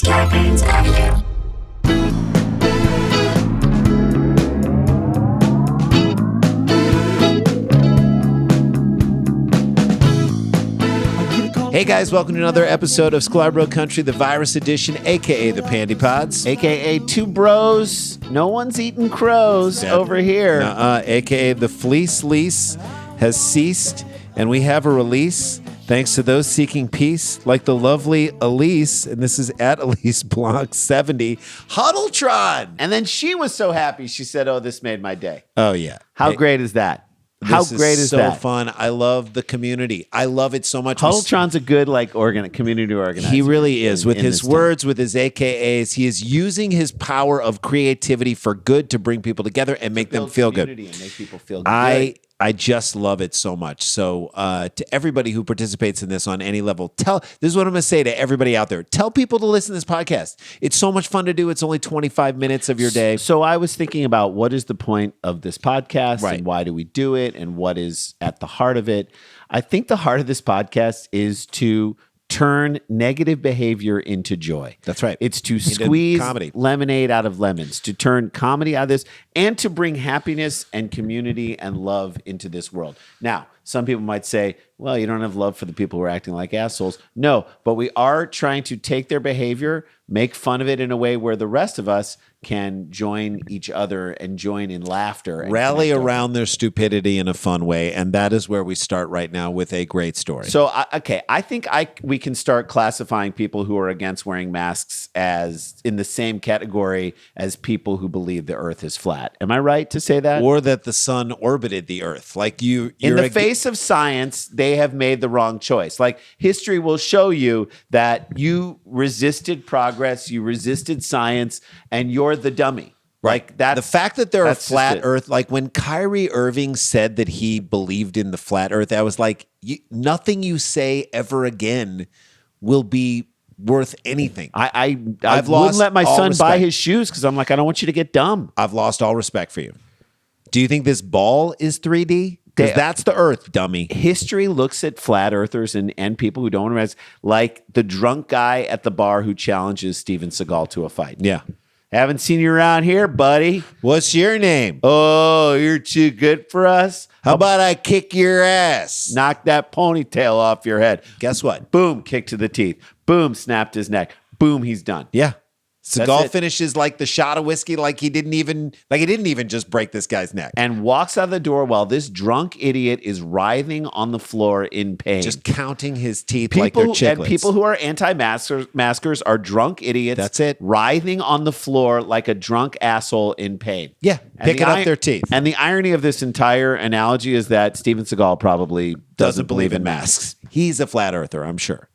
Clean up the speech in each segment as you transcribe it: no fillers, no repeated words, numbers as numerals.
Scarpins Avenue. Hey guys, welcome to another episode of Sklarbro Country, the virus edition, aka the Pandy Pods. AKA two bros, no one's eating crows over here. AKA the fleece lease has ceased, and we have a release thanks to those seeking peace, like the lovely Elise, and this is at Elise Blanc 70, Huddletron. And then she was so happy, she said, "Oh, this made my day." Oh yeah. How great is that? How great is so that? fun. I love the community. I love it so much. Huddletron's a good community organizer. He really is. With his this words, with his AKAs, he is using his power of creativity for good to bring people together and make them feel good. And make people feel good. I just love it so much. So to everybody who participates in this on any level, this is what I'm going to say to everybody out there. Tell people to listen to this podcast. It's so much fun to do. It's only 25 minutes of your day. So I was thinking about what is the point of this podcast, Right. and why do we do it, and what is at the heart of it. I think the heart of this podcast is to turn negative behavior into joy. That's right. It's to squeeze comedy. lemonade out of lemons, to turn comedy out of this, and to bring happiness and community and love into this world. Now, some people might say, well, you don't have love for the people who are acting like assholes. No, but we are trying to take their behavior, make fun of it in a way where the rest of us can join each other and join in laughter. And Rally connect around their stupidity in a fun way. And that is where we start right now with a great story. So, I think we can start classifying people who are against wearing masks as in the same category as people who believe the earth is flat. Am I right to say that? Or that the sun orbited the earth. Like you're in the face of science, they have made the wrong choice. Like history will show you that you resisted progress, you resisted science, and you're the dummy. Like that. The fact that they're a that's flat just it. earth, like when Kyrie Irving said that he believed in the flat earth, I was like, nothing you say ever again will be worth anything. I I've wouldn't lost let my all son buy respect. his shoes because I'm like, I don't want you to get dumb. I've lost all respect for you. Do you think this ball is 3D? Because that's the earth, dummy. History looks at flat earthers and people who don't realize, like the drunk guy at the bar who challenges Steven Seagal to a fight. Yeah. Haven't seen you around here, buddy. What's your name? Oh, you're too good for us. How about I kick your ass? Knock that ponytail off your head. Guess what? Boom, kick to the teeth. Boom, snapped his neck. Boom, he's done. Yeah. That's Seagal it. finishes like the shot of whiskey like he didn't even just break this guy's neck. And walks out the door while this drunk idiot is writhing on the floor in pain. Just counting his teeth like they're chiclets. And people who are anti-maskers are drunk idiots. That's it. Writhing on the floor like a drunk asshole in pain. Yeah, picking up their teeth. And the irony of this entire analogy is that Steven Seagal probably doesn't believe in masks. He's a flat earther, I'm sure.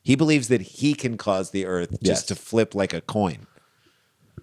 He believes that he can cause the earth just to flip like a coin.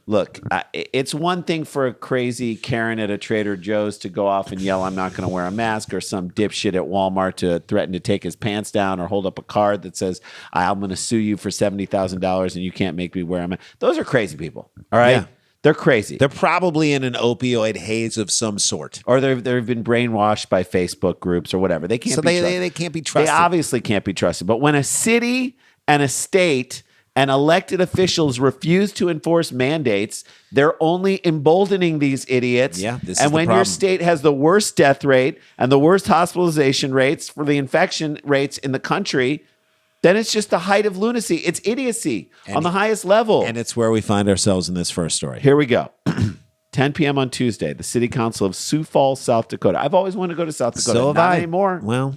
Look, it's one thing for a crazy Karen at a Trader Joe's to go off and yell, "I'm not going to wear a mask," or some dipshit at Walmart to threaten to take his pants down or hold up a card that says, "I'm going to sue you for $70,000 and you can't make me wear a mask." Those are crazy people. All right. Yeah. They're crazy. They're probably in an opioid haze of some sort. Or they've been brainwashed by Facebook groups or whatever. They can't So be trusted. they can't be trusted. They obviously can't be trusted. But when a city and a state and elected officials refuse to enforce mandates, they're only emboldening these idiots. Yeah, this is and the when your problem. state has the worst death rate and the worst hospitalization rates for the infection rates in the country, then it's just the height of lunacy. It's idiocy on the highest level. And it's where we find ourselves in this first story. Here we go. 10 p.m. on Tuesday, the City Council of Sioux Falls, South Dakota. I've always wanted to go to South Dakota. So have Not I. anymore. Well,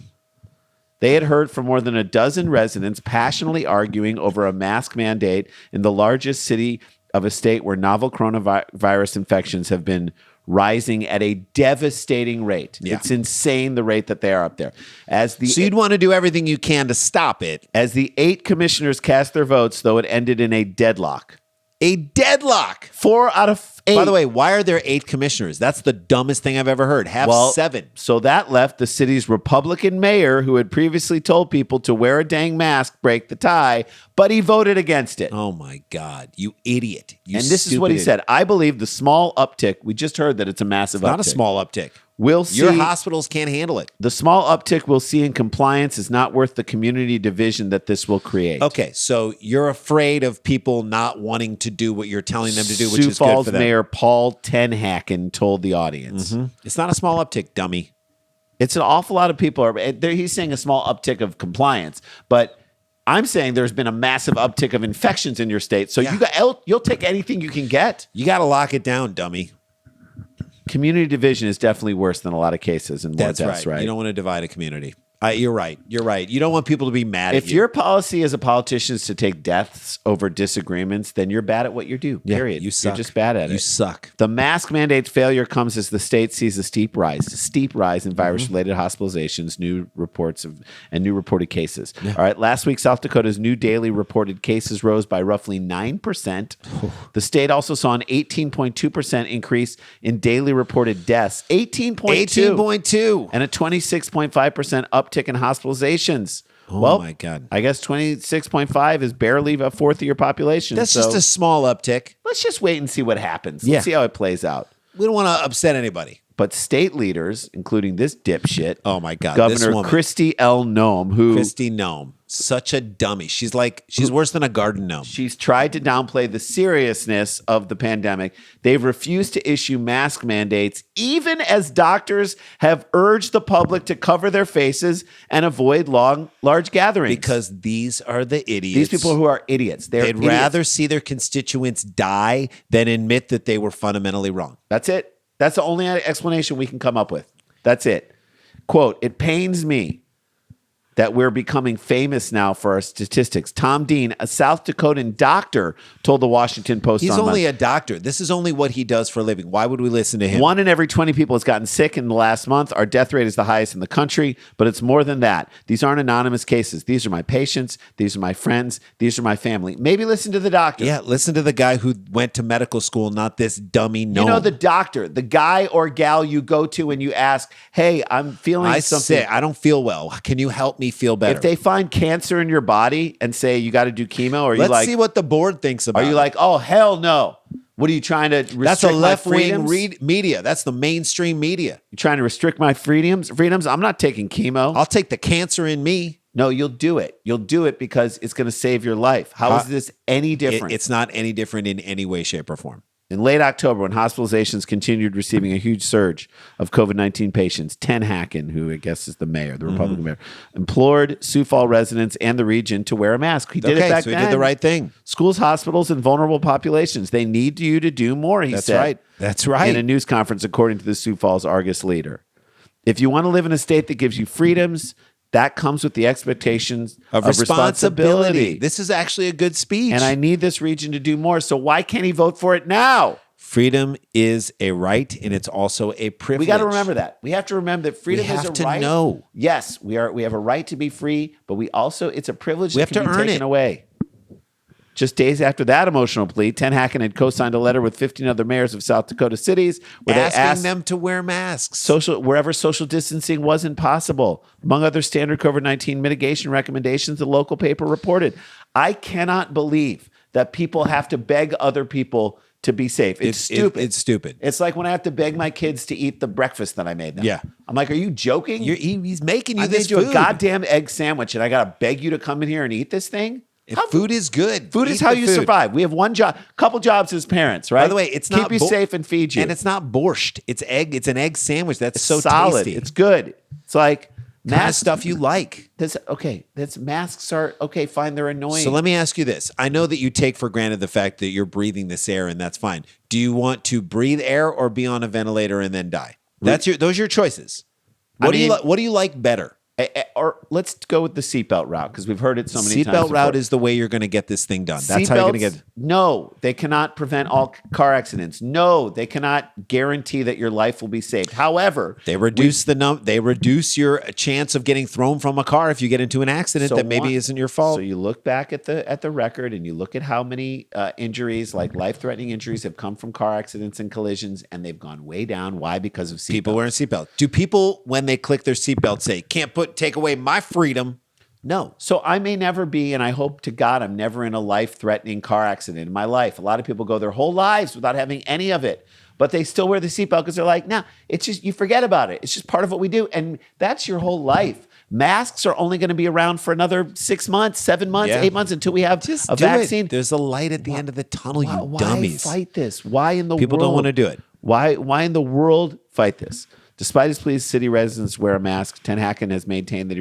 They had heard from more than a dozen residents passionately arguing over a mask mandate in the largest city of a state where novel coronavirus infections have been rising at a devastating rate. Yeah. It's insane the rate that they are up there. so you'd want to do everything you can to stop it. As the 8 commissioners cast their votes, though, it ended in a deadlock. A deadlock. 4 out of By the way, why are there 8 commissioners? That's the dumbest thing I've ever heard. Have 7. So that left the city's Republican mayor, who had previously told people to wear a dang mask, break the tie, but he voted against it. Oh my God, you idiot. You and this is what he said. I believe the small uptick, we just heard that it's a massive uptick. Not a small uptick. We'll see. Your hospitals can't handle it. The small uptick we'll see in compliance is not worth the community division that this will create. Okay, so you're afraid of people not wanting to do what you're telling them to do, which Sioux is Falls good for them. Mayor Paul Tenhaken told the audience. It's not a small uptick, dummy. It's an awful lot of people. He's saying a small uptick of compliance, but I'm saying there's been a massive uptick of infections in your state. So you'll take anything you can get. You got to lock it down, dummy. Community division is definitely worse than a lot of cases and more That's deaths, right? You don't want to divide a community. You're right. You're right. You don't want people to be mad at you. If your policy as a politician is to take deaths over disagreements, then you're bad at what you do, period. You suck. You're just bad at it. You suck. The mask mandate failure comes as the state sees a steep rise in virus-related hospitalizations, new reported cases. Yeah. All right, last week, South Dakota's new daily reported cases rose by roughly 9%. The state also saw an 18.2% increase in daily reported deaths. 18.2. And a 26.5% uptick in hospitalizations. Oh my God. I guess 26.5 is barely a fourth of your population. That's just a small uptick. Let's just wait and see what happens. Let's see how it plays out. We don't want to upset anybody. But state leaders, including this dipshit, oh my God, Governor Kristi L. Noem, Kristi Noem, such a dummy. She's worse than a garden gnome. She's tried to downplay the seriousness of the pandemic. They've refused to issue mask mandates, even as doctors have urged the public to cover their faces and avoid large gatherings. Because these are the idiots. These people who are idiots. They'd rather see their constituents die than admit that they were fundamentally wrong. That's it. That's the only explanation we can come up with. That's it. Quote, "It pains me that we're becoming famous now for our statistics." Tom Dean, a South Dakotan doctor, told the Washington Post He's on only Monday. a doctor. This is only what he does for a living. Why would we listen to him? 1 in every 20 people has gotten sick in the last month. Our death rate is the highest in the country, but it's more than that. These aren't anonymous cases. These are my patients. These are my friends. These are my family. Maybe listen to the doctor. Yeah, listen to the guy who went to medical school, not this dummy gnome. You know, the doctor, the guy or gal you go to when you ask, "Hey, I'm feeling something. I don't feel well. Can you help me feel better?" If they find cancer in your body and say you got to do chemo, or let's see what the board thinks about. Are you like, "Oh hell no"? What are you trying to restrict? That's a left-wing freedoms? media. That's the mainstream media. You're trying to restrict my freedoms? I'm not taking chemo. I'll take the cancer in me. No, you'll do it. You'll do it because it's going to save your life. How is this any different? It's not any different in any way, shape, or form. In late October, when hospitalizations continued receiving a huge surge of COVID-19 patients, Tenhaken, who I guess is the mayor, the Republican mayor, implored Sioux Falls residents and the region to wear a mask. He did it back then. He did the right thing. Schools, hospitals, and vulnerable populations, they need you to do more, he said. Right. That's right. In a news conference, according to the Sioux Falls Argus leader. If you want to live in a state that gives you freedoms, that comes with the expectations of responsibility. This is actually a good speech. And I need this region to do more. So why can't he vote for it now? Freedom is a right, and it's also a privilege. We got to remember that. We have to remember that freedom is a right. We have to know. Yes, we have a right to be free, but it's a privilege we that can be taken away. Just days after that emotional plea, Tenhaken had co-signed a letter with 15 other mayors of South Dakota cities where they asked them to wear masks wherever social distancing wasn't possible. Among other standard COVID-19 mitigation recommendations, the local paper reported. I cannot believe that people have to beg other people to be safe. It's stupid. It's stupid. It's like when I have to beg my kids to eat the breakfast that I made them. Yeah. I'm like, are you joking? He's making you this food. I made you food. a goddamn egg sandwich, and I got to beg you to come in here and eat this thing? Food is good. Food is how you survive. We have one job, couple jobs as parents, right? By the way, it's not keep you safe and feed you. And it's not borscht. It's egg. It's an egg sandwich. That's so solid. tasty. It's good. It's like kind of stuff you like. Masks are okay. Fine, they're annoying. So let me ask you this: I know that you take for granted the fact that you're breathing this air, and that's fine. Do you want to breathe air or be on a ventilator and then die? Those are your choices. What do you like better? Or let's go with the seatbelt route because we've heard it so many times. Seatbelt route before. is the way you're going to get this thing done. That's how you're going to get. No, they cannot prevent all car accidents. No, they cannot guarantee that your life will be saved. However, They reduce They reduce your chance of getting thrown from a car if you get into an accident that maybe isn't your fault. So you look back at the record and you look at how many injuries, like life-threatening injuries, have come from car accidents and collisions, and they've gone way down. Why? Because of seatbelts. People wearing seatbelts. Do people, when they click their seatbelt, say, take away my freedom? No. So I may never be, and I hope to God I'm never in a life-threatening car accident in my life. A lot of people go their whole lives without having any of it, but they still wear the seatbelt because they're like, nah, it's just, you forget about it. It's just part of what we do. And that's your whole life. Masks are only going to be around for another 6 months, 7 months, 8 mons until we have a vaccine. There's a light at the end of the tunnel, you dummies. Why fight this? Why in the People world? don't want to do it. Why in the world fight this? Despite his pleas, city residents wear a mask. Ten Hacken has maintained that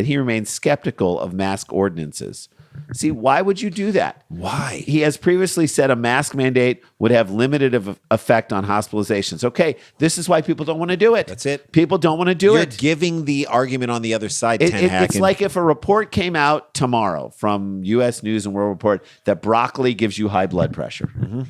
he remains skeptical of mask ordinances. See, why would you do that? Why? He has previously said a mask mandate would have limited effect on hospitalizations. Okay, this is why people don't want to do it. That's it. People don't want to do You're it. giving the argument on the other side, Ten Hacken. It's like if a report came out tomorrow from U.S. News and World Report that broccoli gives you high blood pressure. Mm-hmm.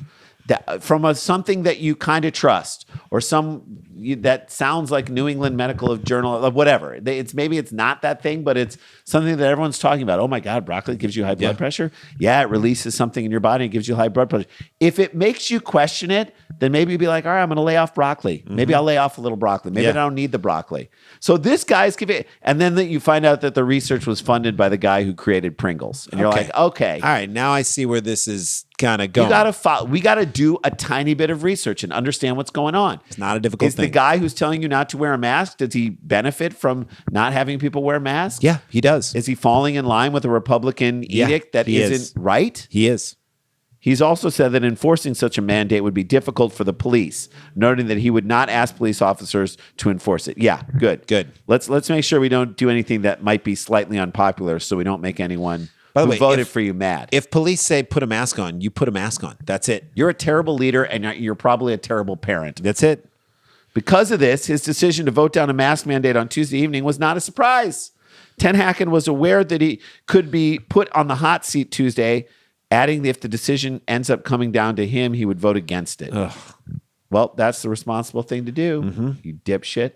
That, from something that you kind of trust, or that sounds like New England Medical Journal, or whatever. Maybe it's not that thing, but it's something that everyone's talking about. Oh my God, broccoli gives you high blood pressure? Yeah, it releases something in your body and gives you high blood pressure. If it makes you question it, then maybe you'd be like, all right, I'm going to lay off broccoli. Mm-hmm. Maybe I'll lay off a little broccoli. Maybe I don't need the broccoli. So this guy's giving it, and then you find out that the research was funded by the guy who created Pringles. And you're like, okay. All right, now I see where this is kind of going. We got to do a tiny bit of research and understand what's going on. It's not a difficult thing. The guy who's telling you not to wear a mask, does he benefit from not having people wear masks? Yeah, he does. Is he falling in line with a Republican edict that isn't right? He is. He's also said that enforcing such a mandate would be difficult for the police, noting that he would not ask police officers to enforce it. Yeah, good. Let's make sure we don't do anything that might be slightly unpopular, so we don't make anyone who voted for you mad. If police say put a mask on, you put a mask on. That's it. You're a terrible leader, and you're probably a terrible parent. That's it. Because of this, his decision to vote down a mask mandate on Tuesday evening was not a surprise. Ten Hacken was aware that he could be put on the hot seat Tuesday, adding that if the decision ends up coming down to him, he would vote against it. Ugh. Well, that's the responsible thing to do, you dipshit.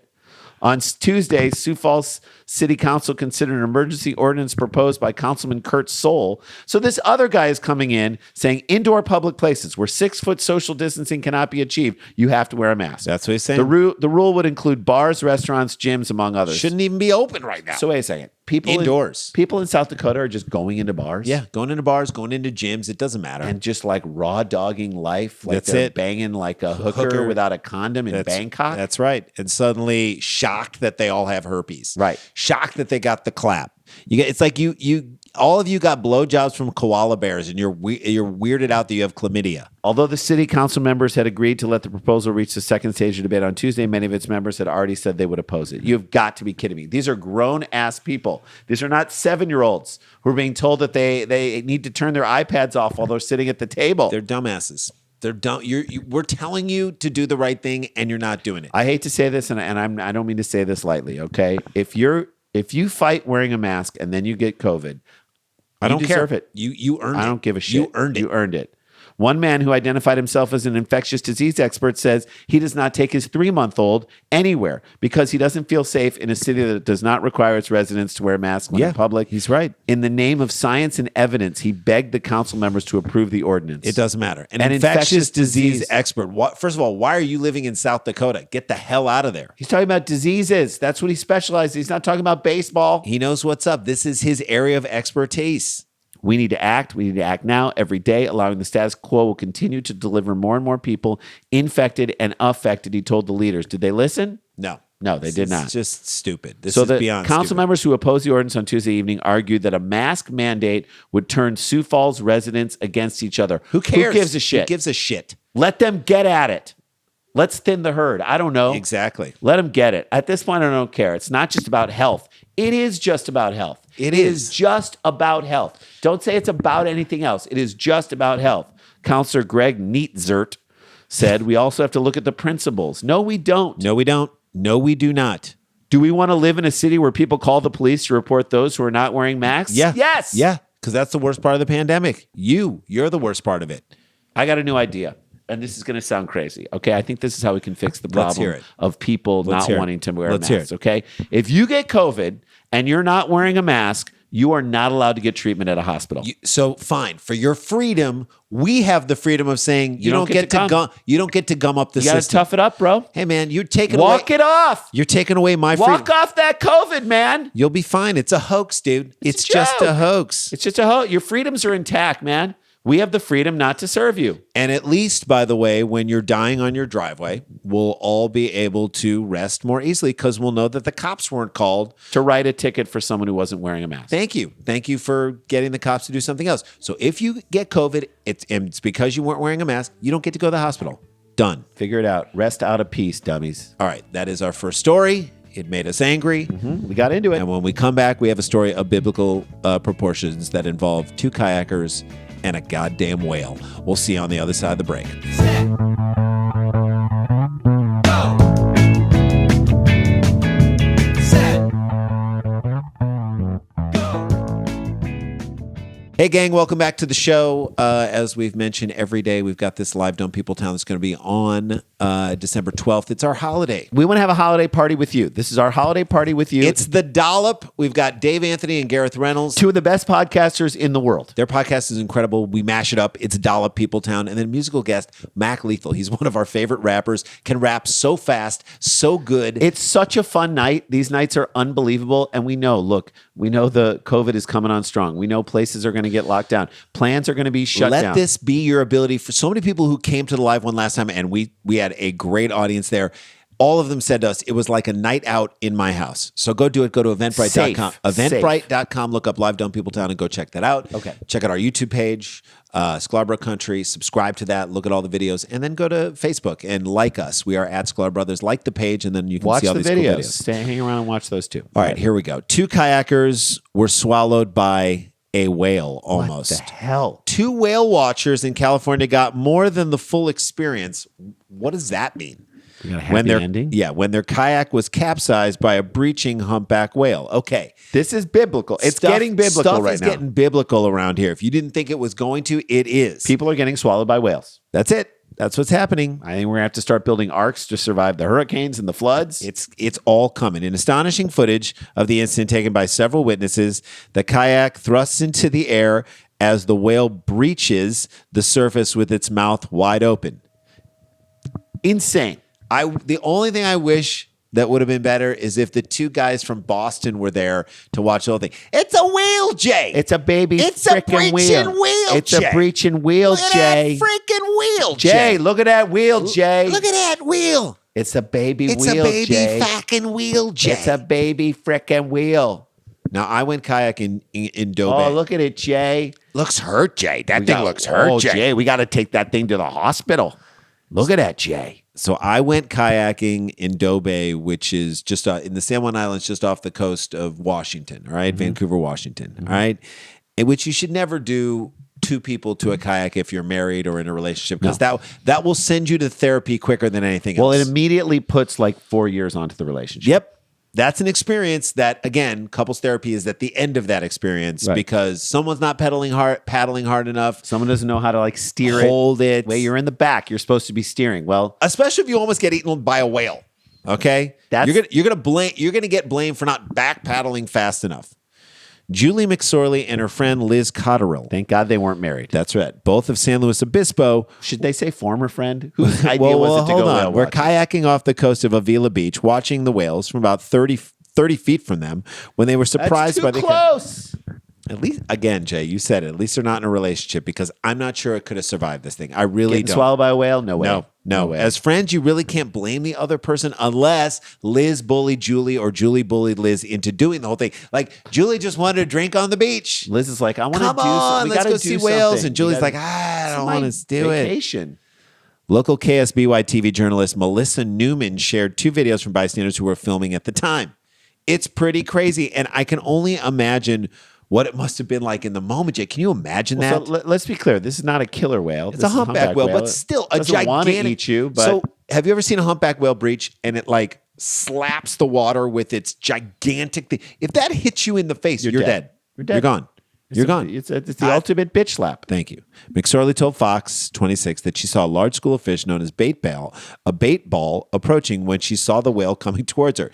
On Tuesday, Sioux Falls City Council considered an emergency ordinance proposed by Councilman Kurt Soul. So this other guy is coming in saying indoor public places where 6-foot social distancing cannot be achieved, you have to wear a mask. That's what he's saying. The rule would include bars, restaurants, gyms, among others. Shouldn't even be open right now. So wait a second. Indoors. People in South Dakota are just going into bars? Yeah, going into bars, going into gyms. It doesn't matter. And just like raw dogging life. Like That's they're it. Banging like a hooker without a condom in Bangkok. That's right. And suddenly shocked that they all have herpes. Right. Shocked that they got the clap. It's like all of you got blowjobs from koala bears, and you're weirded out that you have chlamydia. Although the city council members had agreed to let the proposal reach the second stage of debate on Tuesday, many of its members had already said they would oppose it. You've got to be kidding me. These are grown-ass people. These are not 7-year-olds who are being told that they need to turn their iPads off while they're sitting at the table. They're dumbasses. They're dumb. We're telling you to do the right thing, and you're not doing it. I hate to say this, and I don't mean to say this lightly, okay? If you fight wearing a mask and then you get COVID, I don't deserve care. it. You earned it. I don't give a shit. You earned it. You earned it. One man who identified himself as an infectious disease expert says he does not take his 3-month-old anywhere because he doesn't feel safe in a city that does not require its residents to wear masks when in public. He's right. In the name of science and evidence, he begged the council members to approve the ordinance. It doesn't matter. An infectious disease expert. First of all, why are you living in South Dakota? Get the hell out of there. He's talking about diseases. That's what he specializes. He's not talking about baseball. He knows what's up. This is his area of expertise. We need to act. We need to act now, every day. Allowing the status quo will continue to deliver more and more people infected and affected, he told the leaders. Did they listen? No. No, they did not. It's just stupid. This so is beyond council stupid. members who opposed the ordinance on Tuesday evening argued that a mask mandate would turn Sioux Falls residents against each other. Who cares? Who gives a shit? Who gives a shit? Let them get at it. Let's thin the herd. I don't know. Exactly. Let them get it. At this point, I don't care. It's not just about health. It is just about health. It is just about health. Don't say it's about anything else. It is just about health. Counselor Greg Neatzert said, we also have to look at the principles. No, we don't. No, we don't. No, we do not. Do we want to live in a city where people call the police to report those who are not wearing masks? Yeah. Yes. Yeah. Because that's the worst part of the pandemic. You're the worst part of it. I got a new idea. And this is going to sound crazy. Okay. I think this is how we can fix the problem of people not wanting to wear masks. Okay. If you get COVID and you're not wearing a mask, you are not allowed to get treatment at a hospital. So fine, for your freedom, we have the freedom of saying you don't get to gum. You don't get to gum up the system. You got to tough it up, bro. Hey man, you're taking walk it off. You're taking away my freedom. Walk off that COVID, man. You'll be fine. It's a hoax, dude. It's just a hoax. It's just a hoax. Your freedoms are intact, man. We have the freedom not to serve you. And at least, by the way, when you're dying on your driveway, we'll all be able to rest more easily because we'll know that the cops weren't called to write a ticket for someone who wasn't wearing a mask. Thank you. Thank you for getting the cops to do something else. So if you get COVID, it's because you weren't wearing a mask. You don't get to go to the hospital. Done. Figure it out. Rest out of peace, dummies. All right. That is our first story. It made us angry. We got into it. And when we come back, we have a story of biblical proportions that involve two kayakers and a goddamn whale. We'll see you on the other side of the break. Hey, gang, welcome back to the show. As we've mentioned, every day we've got this live Dumb People Town that's going to be on December 12th. It's our holiday. We want to have a holiday party with you. This is our holiday party with you. It's The Dollop. We've got Dave Anthony and Gareth Reynolds. Two of the best podcasters in the world. Their podcast is incredible. We mash it up. It's Dollop People Town. And then musical guest, Mac Lethal. He's one of our favorite rappers. Can rap so fast, so good. It's such a fun night. These nights are unbelievable. And we know the COVID is coming on strong. We know places are going to get locked down. Plans are going to be shut down. Let this be your ability. For so many people who came to the live one last time, and we had a great audience there. All of them said to us, it was like a night out in my house. So go do it. Go to eventbrite.com. Eventbrite.com. Look up Live Dumb People Town and go check that out. Okay. Check out our YouTube page, Sklarbro Country. Subscribe to that. Look at all the videos. And then go to Facebook and like us. We are at Sklar Brothers. Like the page, and then you can see all these cool videos. Stay, hang around and watch those too. All right, here we go. Two kayakers were swallowed by a whale almost. What the hell? Two whale watchers in California got more than the full experience. What does that mean? We got a happy ending? Yeah, when their kayak was capsized by a breaching humpback whale. Okay. This is biblical. It's getting biblical right now. Stuff is getting biblical around here. If you didn't think it was going to, it is. People are getting swallowed by whales. That's it. That's what's happening. I think we're going to have to start building arks to survive the hurricanes and the floods. It's all coming. In astonishing footage of the incident taken by several witnesses, the kayak thrusts into the air as the whale breaches the surface with its mouth wide open. Insane. The only thing I wish that would have been better is if the two guys from Boston were there to watch the whole thing. It's a whale, Jay. It's a baby It's a breaching wheel, It's Jay. a breaching wheel, Look at Jay. that freaking wheel, Jay. Jay. Look at that wheel, Jay. Look at that wheel. It's a baby It's wheel, a baby Jay. fucking wheel, Jay. It's a baby frickin' wheel. Now, I went kayaking in Dobe. Oh, look at it, Jay. Looks hurt, Jay. That thing looks hurt, Jay. We got to take that thing to the hospital. Look at that, Jay. So I went kayaking in Dobe, which is just in the San Juan Islands, just off the coast of Washington, all right? Vancouver, Washington, all right? And which you should never do two people to a kayak if you're married or in a relationship, because that will send you to therapy quicker than anything else. Well, it immediately puts like 4 years onto the relationship. Yep. That's an experience that, again, couples therapy is at the end of that experience because someone's not paddling hard enough. Someone doesn't know how to like steer Hold it. Wait, you're in the back. You're supposed to be steering. Well, especially if you almost get eaten by a whale. Okay? You're gonna get blamed for not back paddling fast enough. Julie McSorley and her friend Liz Cotterill. Thank God they weren't married. That's right. Both of San Luis Obispo. Should they say former friend? Whose idea was it to go whale We're watching? kayaking off the coast of Avila Beach, watching the whales from about 30 feet from them when they were surprised by the close. At least, again, Jay, you said it. At least they're not in a relationship because I'm not sure it could have survived this thing. I really Getting don't. swallowed by a whale? No way. No way. As friends, you really can't blame the other person unless Liz bullied Julie or Julie bullied Liz into doing the whole thing. Like, Julie just wanted to drink on the beach. Liz is like, I want to do Come on, let's go see whales. And Julie's like, I don't want to do vacation. Local KSBY TV journalist Melissa Newman shared two videos from bystanders who were filming at the time. It's pretty crazy, and I can only imagine what it must have been like in the moment, Jay. Can you imagine that? So let's be clear. This is not a killer whale. It's a humpback whale, but still a gigantic. Want to eat you, but so, have you ever seen a humpback whale breach and it like slaps the water with its gigantic thing. If that hits you in the face, you're dead. You're dead. You're gone. You're gone. It's the ultimate bitch slap. Thank you. McSorley told Fox 26 that she saw a large school of fish known as a bait ball, approaching when she saw the whale coming towards her.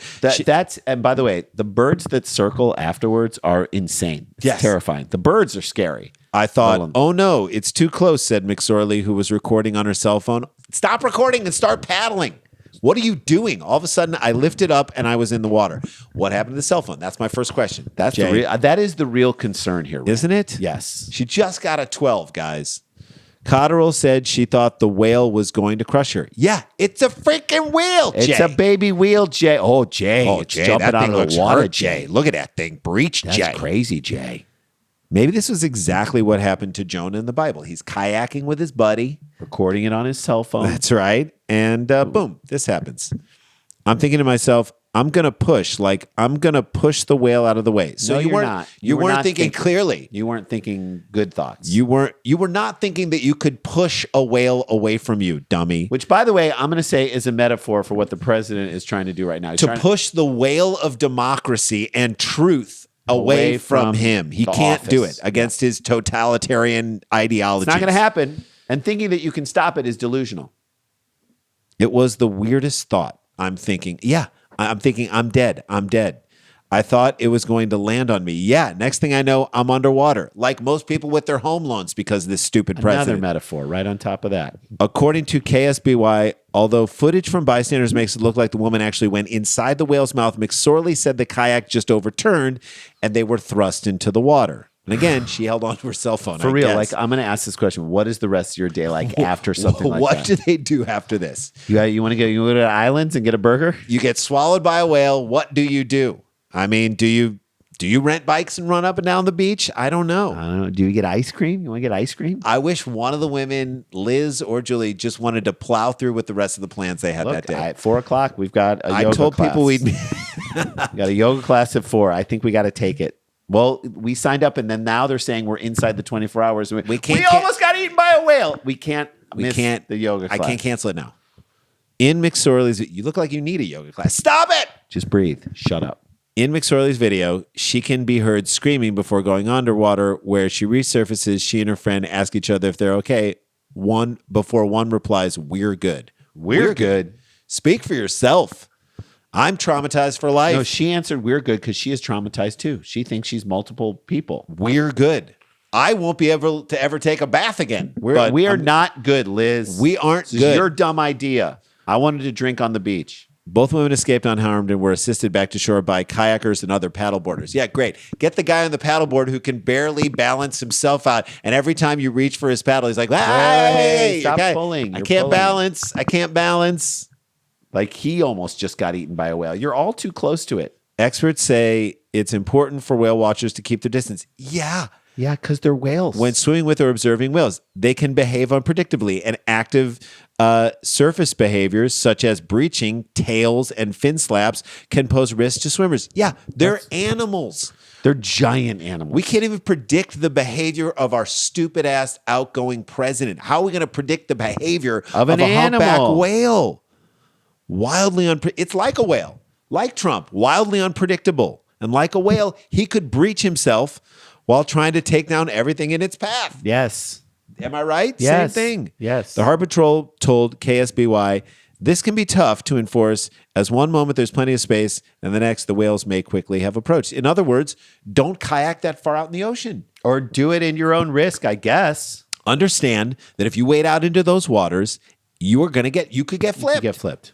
And by the way, the birds that circle afterwards are insane. It's terrifying. The birds are scary. I thought, oh no, it's too close, said McSorley, who was recording on her cell phone. Stop recording and start paddling. What are you doing? All of a sudden, I lifted up and I was in the water. What happened to the cell phone? That's my first question. That is the real concern here, isn't it? Yes. She just got a 12, guys. Cotterill said she thought the whale was going to crush her. Yeah, it's a freaking whale, Jay. It's a baby whale, Jay. Oh, Jay. Oh, Jay, that thing looks hurt, Jay. Look at that thing. Breach, Jay. That's crazy, Jay. Maybe this was exactly what happened to Jonah in the Bible. He's kayaking with his buddy. Recording it on his cell phone. That's right. And boom, this happens. I'm thinking to myself, I'm going to push the whale out of the way. So no, you weren't thinking clearly. You weren't thinking good thoughts. You were not thinking that you could push a whale away from you, dummy. Which, by the way, I'm going to say is a metaphor for what the president is trying to do right now. He's to push the whale of democracy and truth away from him. He can't do it against his totalitarian ideology. It's not going to happen. And thinking that you can stop it is delusional. It was the weirdest thought. I'm thinking, I'm dead. I'm dead. I thought it was going to land on me. Yeah, next thing I know, I'm underwater, like most people with their home loans because of this stupid president. Another metaphor right on top of that. According to KSBY, although footage from bystanders makes it look like the woman actually went inside the whale's mouth, McSorley said the kayak just overturned and they were thrust into the water. And again, she held onto her cell phone. For real, like I'm going to ask this question: what is the rest of your day like after something like that? What do they do after this? You want to go to islands and get a burger? You get swallowed by a whale. What do you do? I mean, do you rent bikes and run up and down the beach? I don't know. I don't know. Do you get ice cream? You want to get ice cream? I wish one of the women, Liz or Julie, just wanted to plow through with the rest of the plans they had that day. At 4:00, we've got a yoga class. I told people we'd we got a yoga class at 4. I think we got to take it. Well, we signed up, and then now they're saying we're inside the 24 hours. We almost got eaten by a whale. We can't miss the yoga class. I can't cancel it now. In McSorley's, you look like you need a yoga class. Stop it! Just breathe. Shut up. In McSorley's video, she can be heard screaming before going underwater, where she resurfaces. She and her friend ask each other if they're okay. Before one replies, "We're good. We're good. Speak for yourself. I'm traumatized for life." No, she answered, "We're good," because she is traumatized too. She thinks she's multiple people. We're good. I won't be able to ever take a bath again. We are not good, Liz. We aren't good. This is your dumb idea. I wanted to drink on the beach. Both women escaped unharmed and were assisted back to shore by kayakers and other paddleboarders. Yeah, great. Get the guy on the paddleboard who can barely balance himself out. And every time you reach for his paddle, he's like, "Hey, stop pulling. I can't balance. I can't balance." Like he almost just got eaten by a whale. You're all too close to it. Experts say it's important for whale watchers to keep their distance. Yeah, because they're whales. When swimming with or observing whales, they can behave unpredictably, and active surface behaviors such as breaching, tails, and fin slaps can pose risks to swimmers. Yeah, they're animals. They're giant animals. We can't even predict the behavior of our stupid-ass outgoing president. How are we going to predict the behavior of a humpback whale? Wildly it's like a whale, like Trump, wildly unpredictable. And like a whale, he could breach himself while trying to take down everything in its path. Yes. Am I right? Yes. Same thing. Yes. The Harbor Patrol told KSBY, this can be tough to enforce, as one moment there's plenty of space, and the next the whales may quickly have approached. In other words, don't kayak that far out in the ocean. Or do it in your own risk, I guess. Understand that if you wade out into those waters, you could get flipped.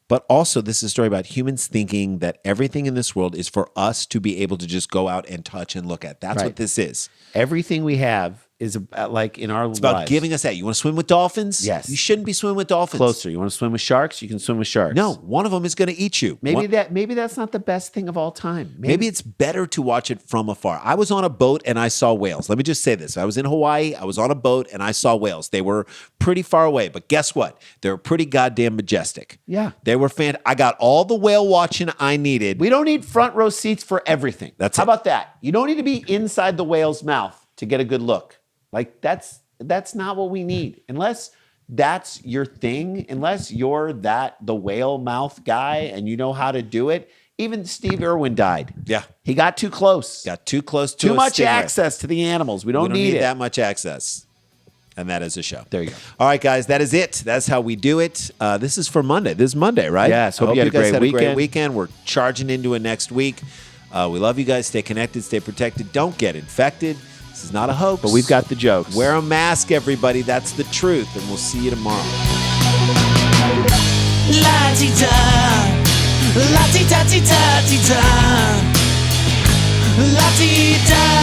But also, this is a story about humans thinking that everything in this world is for us to be able to just go out and touch and look at. That's what this is. Everything we have is like in our lives. It's about giving us that. You want to swim with dolphins? Yes. You shouldn't be swimming with dolphins. Closer. You want to swim with sharks? You can swim with sharks. No, one of them is going to eat you. Maybe that's not the best thing of all time. Maybe it's better to watch it from afar. I was on a boat and I saw whales. Let me just say this. I was in Hawaii. I was on a boat and I saw whales. They were pretty far away, but guess what? They were pretty goddamn majestic. Yeah. They were I got all the whale watching I needed. We don't need front row seats for everything. How about that? You don't need to be inside the whale's mouth to get a good look. Like that's not what we need. Unless that's your thing, unless you're the whale mouth guy and you know how to do it. Even Steve Irwin died. Yeah. He got too close. Got too close to Too a much stinger. access to the animals. We don't need it. that much access. And that is a show. There you go. All right, guys, that is it. That's how we do it. This is for Monday. This is Monday, right? Yes. I Hope you had a guys great had a great weekend. weekend. We're charging into it next week. We love you guys. Stay connected. Stay protected. Don't get infected. This is not a hoax. But we've got the jokes. Wear a mask, everybody. That's the truth. And we'll see you tomorrow. La-ti-da, la-ti-da-ti-da-ti-da, la-ti-da.